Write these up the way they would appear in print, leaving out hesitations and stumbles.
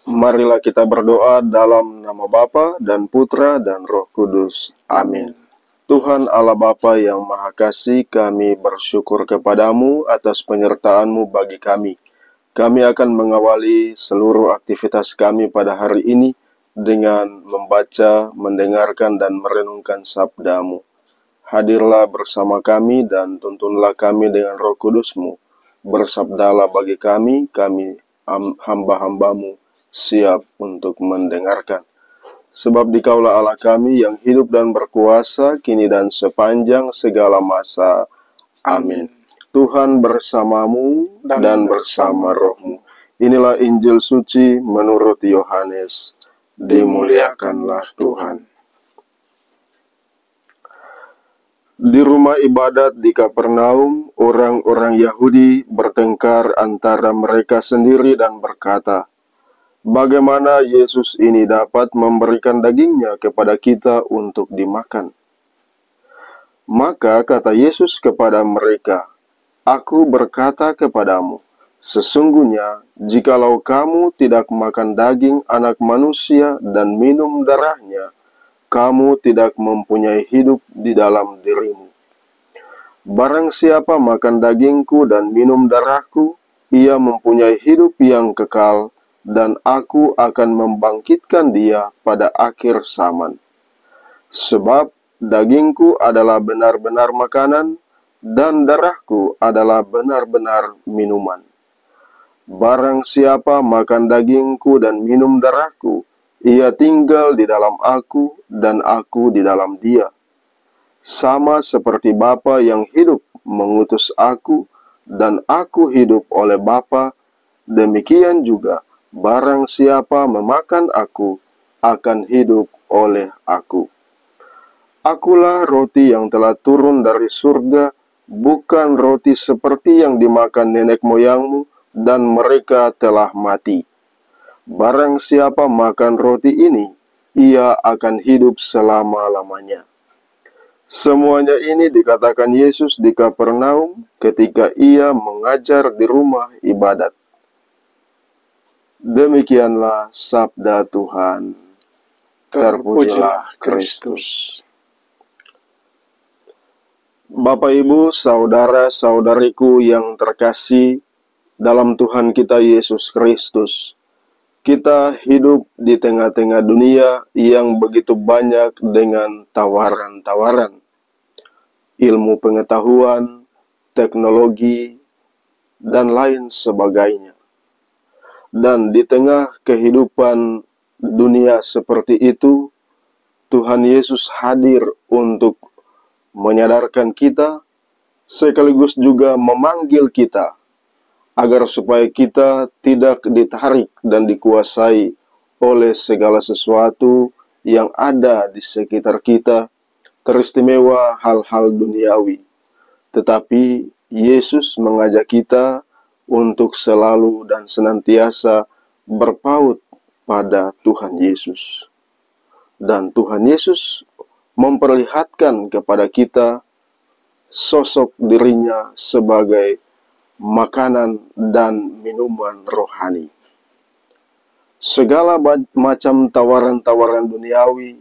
Marilah kita berdoa dalam nama Bapa dan Putra dan Roh Kudus. Amin. Tuhan Allah Bapa yang Maha Kasih, kami bersyukur kepadamu atas penyertaan-Mu bagi kami. Kami akan mengawali seluruh aktivitas kami pada hari ini dengan membaca, mendengarkan, dan merenungkan sabda-Mu. Hadirlah bersama kami dan tuntunlah kami dengan Roh Kudus-Mu. Bersabdalah bagi kami hamba-hamba-Mu siap untuk mendengarkan. Sebab Dikaulah Allah kami yang hidup dan berkuasa, kini dan sepanjang segala masa. Amin. Tuhan bersamamu dan bersama rohmu. Inilah Injil suci menurut Yohanes. Dimuliakanlah Tuhan. Di rumah ibadat di Kapernaum, orang-orang Yahudi bertengkar antara mereka sendiri dan berkata, "Bagaimana Yesus ini dapat memberikan dagingnya kepada kita untuk dimakan?" Maka kata Yesus kepada mereka, "Aku berkata kepadamu, sesungguhnya jikalau kamu tidak makan daging Anak Manusia dan minum darahnya, kamu tidak mempunyai hidup di dalam dirimu. Barang siapa makan dagingku dan minum darahku, ia mempunyai hidup yang kekal, dan aku akan membangkitkan dia pada akhir zaman. Sebab dagingku adalah benar-benar makanan, dan darahku adalah benar-benar minuman. Barang siapa makan dagingku dan minum darahku, ia tinggal di dalam aku, dan aku di dalam dia. Sama seperti Bapa yang hidup mengutus aku, dan aku hidup oleh Bapa, demikian juga barang siapa memakan aku, akan hidup oleh aku. Akulah roti yang telah turun dari surga, bukan roti seperti yang dimakan nenek moyangmu, dan mereka telah mati. Barang siapa makan roti ini, ia akan hidup selama-lamanya." Semuanya ini dikatakan Yesus di Kapernaum ketika ia mengajar di rumah ibadat. Demikianlah sabda Tuhan. Terpujilah Kristus. Bapak, Ibu, saudara-saudariku yang terkasih dalam Tuhan kita Yesus Kristus, kita hidup di tengah-tengah dunia yang begitu banyak dengan tawaran-tawaran, ilmu pengetahuan, teknologi, dan lain sebagainya. Dan di tengah kehidupan dunia seperti itu, Tuhan Yesus hadir untuk menyadarkan kita, sekaligus juga memanggil kita, agar supaya kita tidak ditarik dan dikuasai oleh segala sesuatu yang ada di sekitar kita, teristimewa hal-hal duniawi. Tetapi Yesus mengajak kita untuk selalu dan senantiasa berpaut pada Tuhan Yesus. Dan Tuhan Yesus memperlihatkan kepada kita sosok dirinya sebagai makanan dan minuman rohani. Segala macam tawaran-tawaran duniawi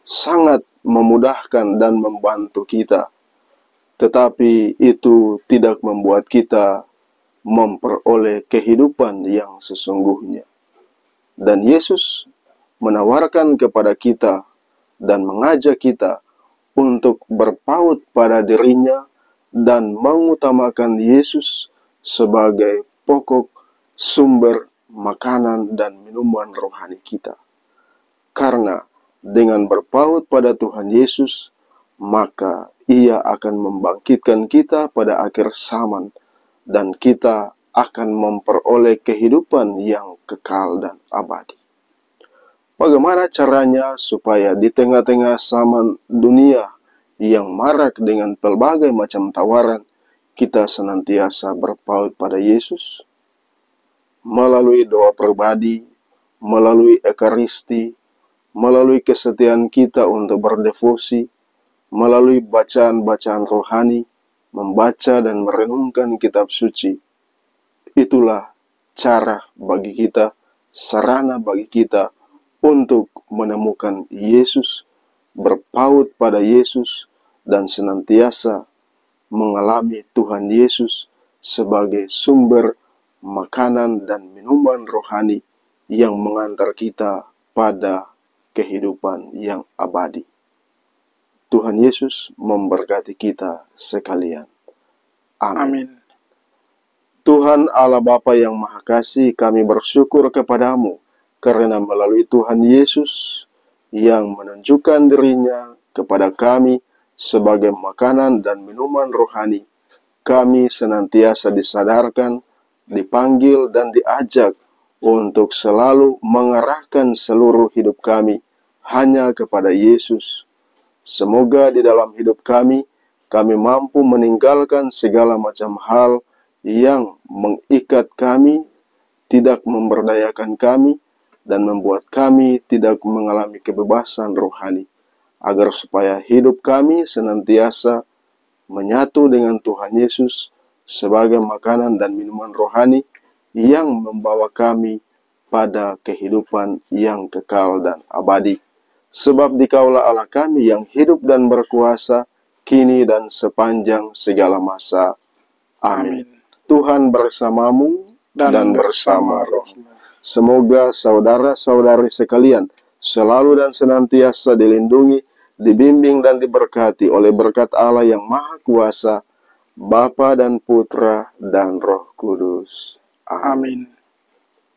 sangat memudahkan dan membantu kita, tetapi itu tidak membuat kita memperoleh kehidupan yang sesungguhnya. Dan Yesus menawarkan kepada kita dan mengajak kita untuk berpaut pada dirinya dan mengutamakan Yesus sebagai pokok sumber makanan dan minuman rohani kita. Karena dengan berpaut pada Tuhan Yesus, maka Ia akan membangkitkan kita pada akhir zaman, dan kita akan memperoleh kehidupan yang kekal dan abadi. Bagaimana caranya supaya di tengah-tengah zaman dunia yang marak dengan pelbagai macam tawaran, kita senantiasa berpaut pada Yesus? Melalui doa pribadi, melalui ekaristi, melalui kesetiaan kita untuk berdevosi, melalui bacaan-bacaan rohani, membaca dan merenungkan kitab suci. Itulah cara bagi kita sarana bagi kita untuk menemukan Yesus, berpaut pada Yesus, dan senantiasa mengalami Tuhan Yesus sebagai sumber makanan dan minuman rohani yang mengantar kita pada kehidupan yang abadi. Tuhan Yesus memberkati kita sekalian. Amin. Tuhan Allah Bapa yang Maha Kasih, kami bersyukur kepadamu karena melalui Tuhan Yesus yang menunjukkan dirinya kepada kami sebagai makanan dan minuman rohani, kami senantiasa disadarkan, dipanggil, dan diajak untuk selalu mengarahkan seluruh hidup kami hanya kepada Yesus. Semoga di dalam hidup kami mampu meninggalkan segala macam hal yang mengikat kami, tidak memberdayakan kami, dan membuat kami tidak mengalami kebebasan rohani, agar supaya hidup kami senantiasa menyatu dengan Tuhan Yesus sebagai makanan dan minuman rohani yang membawa kami pada kehidupan yang kekal dan abadi. Sebab Dikaulah Allah kami yang hidup dan berkuasa, kini dan sepanjang segala masa. Amin. Tuhan bersamamu dan bersama rohmu. Semoga saudara-saudari sekalian selalu dan senantiasa dilindungi, dibimbing dan diberkati oleh berkat Allah yang Maha Kuasa, Bapa dan Putra dan Roh Kudus. Amin.